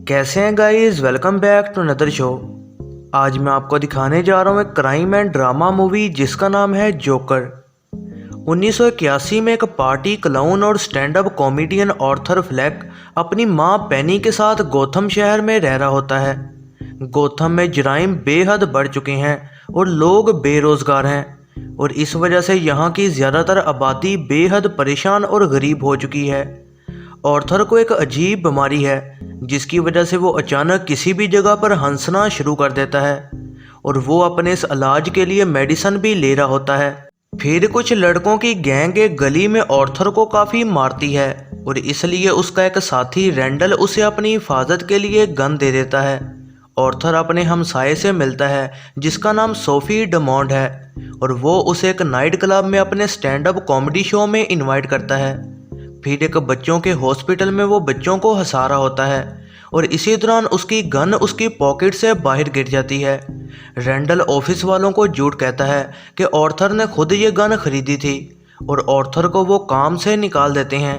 कैसे हैं guys, welcome back to another show. आज मैं आपको दिखाने जा रहा हूँ एक क्राइम एंड ड्रामा मूवी जिसका नाम है जोकर। 1981 में एक पार्टी क्लाउन और stand up comedian Arthur Fleck अपनी माँ पेनी के साथ गोथम शहर में रह रहा होता है। गोथम में जराइम बेहद बढ़ चुके हैं और लोग बेरोजगार हैं और इस वजह से यहाँ की ज़्यादातर आबादी बेहद परेशान और गरीब हो चुकी है। ऑर्थर को एक अजीब बीमारी है जिसकी वजह से वो अचानक किसी भी जगह पर हंसना शुरू कर देता है और वो अपने इस इलाज के लिए मेडिसिन भी ले रहा होता है। फिर कुछ लड़कों की गैंग एक गली में ऑर्थर को काफ़ी मारती है और इसलिए उसका एक साथी रैंडल उसे अपनी हिफाजत के लिए गन दे देता है। ऑर्थर अपने हमसाये से मिलता है जिसका नाम सोफी डमोंड है और वो उसे एक नाइट क्लब में अपने स्टैंड अप कॉमेडी शो में इनवाइट करता है। फिर एक बच्चों के हॉस्पिटल में वो बच्चों को हंसा रहा होता है और इसी दौरान उसकी गन उसकी पॉकेट से बाहर गिर जाती है। रैंडल ऑफिस वालों को झूठ कहता है कि ऑर्थर ने खुद ये गन खरीदी थी और ऑर्थर को वो काम से निकाल देते हैं।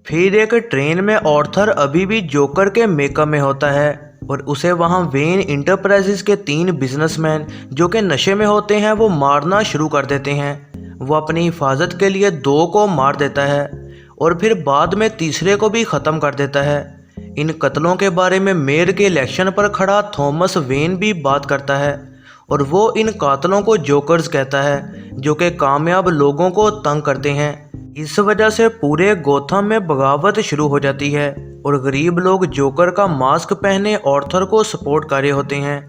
फिर एक ट्रेन में ऑर्थर अभी भी जोकर के मेकअप में होता है और उसे वहाँ वेन इंटरप्राइजेस के 3 बिजनेसमैन जो कि नशे में होते हैं वो मारना शुरू कर देते हैं। वो अपनी हिफाजत के लिए 2 को मार देता है और फिर बाद में तीसरे को भी ख़त्म कर देता है। इन कत्लों के बारे में मेयर के इलेक्शन पर खड़ा थॉमस वेन भी बात करता है और वो इन कातलों को जोकर्स कहता है जो कि कामयाब लोगों को तंग करते हैं। इस वजह से पूरे गोथम में बगावत शुरू हो जाती है और गरीब लोग जोकर का मास्क पहने ऑर्थर को सपोर्ट कर रहे होते हैं।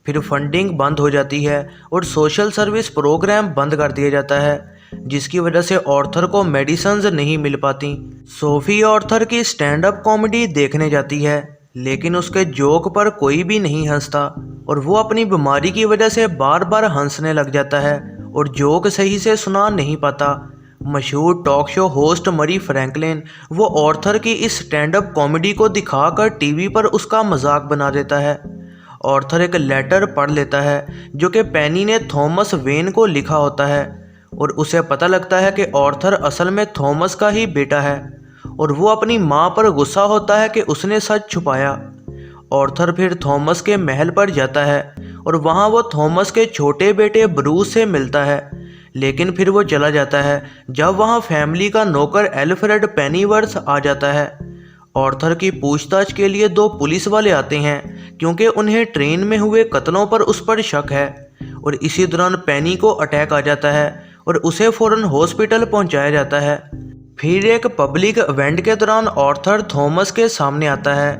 फिर फंडिंग बंद हो जाती है और सोशल सर्विस प्रोग्राम बंद कर दिया जाता है जिसकी वजह से ऑर्थर को मेडिसिन्स नहीं मिल पाती। सोफी ऑर्थर की स्टैंड अप कॉमेडी देखने जाती है लेकिन उसके जोक पर कोई भी नहीं हंसता और वो अपनी बीमारी की वजह से बार बार हंसने लग जाता है और जोक सही से सुना नहीं पाता। मशहूर टॉक शो होस्ट मरी फ्रैंकलिन वो ऑर्थर की इस स्टैंड अप कॉमेडी को दिखाकर टीवी पर उसका मजाक बना देता है। ऑर्थर एक लेटर पढ़ लेता है जो कि पेनी ने थॉमस वेन को लिखा होता है और उसे पता लगता है कि ऑर्थर असल में थॉमस का ही बेटा है और वो अपनी माँ पर गुस्सा होता है कि उसने सच छुपाया। ऑर्थर फिर थॉमस के महल पर जाता है और वहाँ वो थॉमस के छोटे बेटे ब्रूस से मिलता है लेकिन फिर वो चला जाता है जब वहाँ फैमिली का नौकर एल्फ्रेड पेनीवर्थ आ जाता है। ऑर्थर की पूछताछ के लिए 2 पुलिस वाले आते हैं क्योंकि उन्हें ट्रेन में हुए कत्लों पर उस पर शक है और इसी दौरान पेनी को अटैक आ जाता है और उसे फ़ौरन हॉस्पिटल पहुंचाया जाता है। फिर एक पब्लिक इवेंट के दौरान ऑर्थर थॉमस के सामने आता है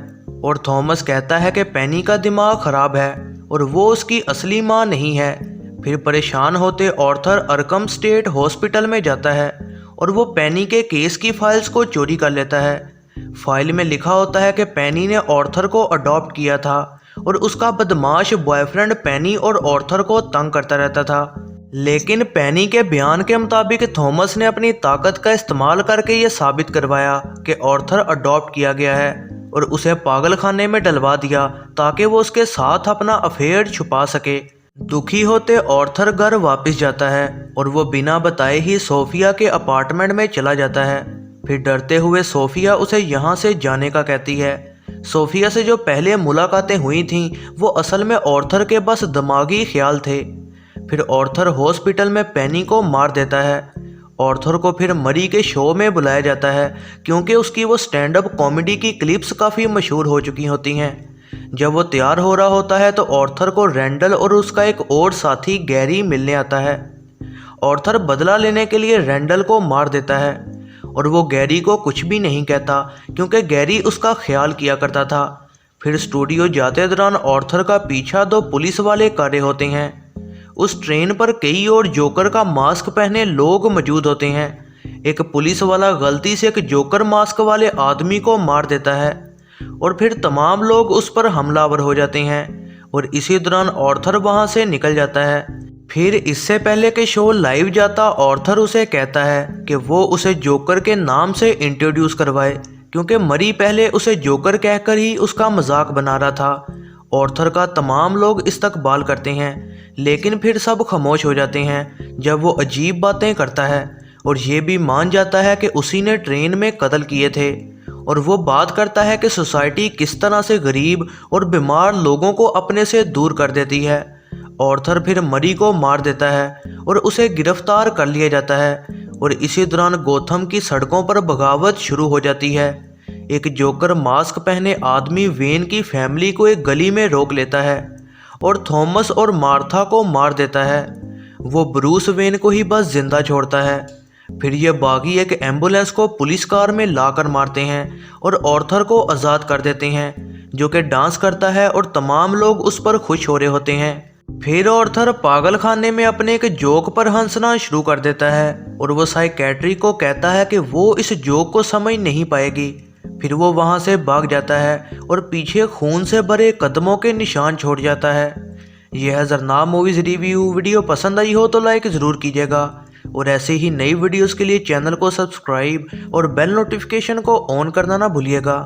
और थॉमस कहता है कि पेनी का दिमाग ख़राब है और वो उसकी असली माँ नहीं है। फिर परेशान होते ऑर्थर अरकम स्टेट हॉस्पिटल में जाता है और वो पेनी के केस की फाइल्स को चोरी कर लेता है। फाइल में लिखा होता है कि पेनी ने ऑर्थर को अडॉप्ट किया था और उसका बदमाश बॉयफ्रेंड पेनी और ऑर्थर को तंग करता रहता था। लेकिन पेनी के बयान के मुताबिक थॉमस ने अपनी ताकत का इस्तेमाल करके ये साबित करवाया कि ऑर्थर अडॉप्ट किया गया है और उसे पागल खाने में डलवा दिया ताकि वो उसके साथ अपना अफेयर छुपा सके। दुखी होते ऑर्थर घर वापस जाता है और वो बिना बताए ही सोफिया के अपार्टमेंट में चला जाता है। फिर डरते हुए सोफिया उसे यहाँ से जाने का कहती है। सोफिया से जो पहले मुलाकातें हुई थीं वो असल में ऑर्थर के बस दिमागी ख्याल थे। फिर ऑर्थर हॉस्पिटल में पेनी को मार देता है। ऑर्थर को फिर मरी के शो में बुलाया जाता है क्योंकि उसकी वो स्टैंड अप कॉमेडी की क्लिप्स काफ़ी मशहूर हो चुकी होती हैं। जब वो तैयार हो रहा होता है तो ऑर्थर को रैंडल और उसका एक और साथी गैरी मिलने आता है। ऑर्थर बदला लेने के लिए रैंडल को मार देता है और वो गैरी को कुछ भी नहीं कहता क्योंकि गैरी उसका ख्याल किया करता था। फिर स्टूडियो जाते दौरान ऑर्थर का पीछा 2 पुलिस वाले कर रहे होते हैं। उस ट्रेन पर कई और जोकर का मास्क पहने लोग मौजूद होते हैं। एक पुलिस वाला गलती से एक जोकर मास्क वाले आदमी को मार देता है और फिर तमाम लोग उस पर हमलावर हो जाते हैं और इसी दौरान ऑर्थर वहां से निकल जाता है। फिर इससे पहले कि शो लाइव जाता ऑर्थर उसे कहता है कि वो उसे जोकर के नाम से इंट्रोड्यूस करवाए क्योंकि मरी पहले उसे जोकर कहकर ही उसका मजाक बना रहा था। ऑर्थर का तमाम लोग इस्तकबाल करते हैं लेकिन फिर सब खामोश हो जाते हैं जब वो अजीब बातें करता है और ये भी मान जाता है कि उसी ने ट्रेन में कत्ल किए थे और वो बात करता है कि सोसाइटी किस तरह से गरीब और बीमार लोगों को अपने से दूर कर देती है। ऑर्थर फिर मरी को मार देता है और उसे गिरफ्तार कर लिया जाता है और इसी दौरान गोथम की सड़कों पर बगावत शुरू हो जाती है। एक जोकर मास्क पहने आदमी वेन की फैमिली को एक गली में रोक लेता है और थॉमस और मार्था को मार देता है। वो ब्रूस वेन को ही बस जिंदा छोड़ता है। फिर ये बागी एक एम्बुलेंस को पुलिस कार में लाकर मारते हैं और ऑर्थर को आज़ाद कर देते हैं, जो कि डांस करता है और तमाम लोग उस पर खुश हो रहे होते हैं। फिर ऑर्थर पागल खाने में अपने एक जोक पर हंसना शुरू कर देता है और वो साइकेट्री को कहता है कि वो इस जोक को समझ नहीं पाएगी। फिर वो वहाँ से भाग जाता है और पीछे खून से भरे कदमों के निशान छोड़ जाता है। यह है ज़रनाब मूवीज़ रिव्यू। वीडियो पसंद आई हो तो लाइक ज़रूर कीजिएगा और ऐसे ही नई वीडियोस के लिए चैनल को सब्सक्राइब और बेल नोटिफिकेशन को ऑन करना ना भूलिएगा।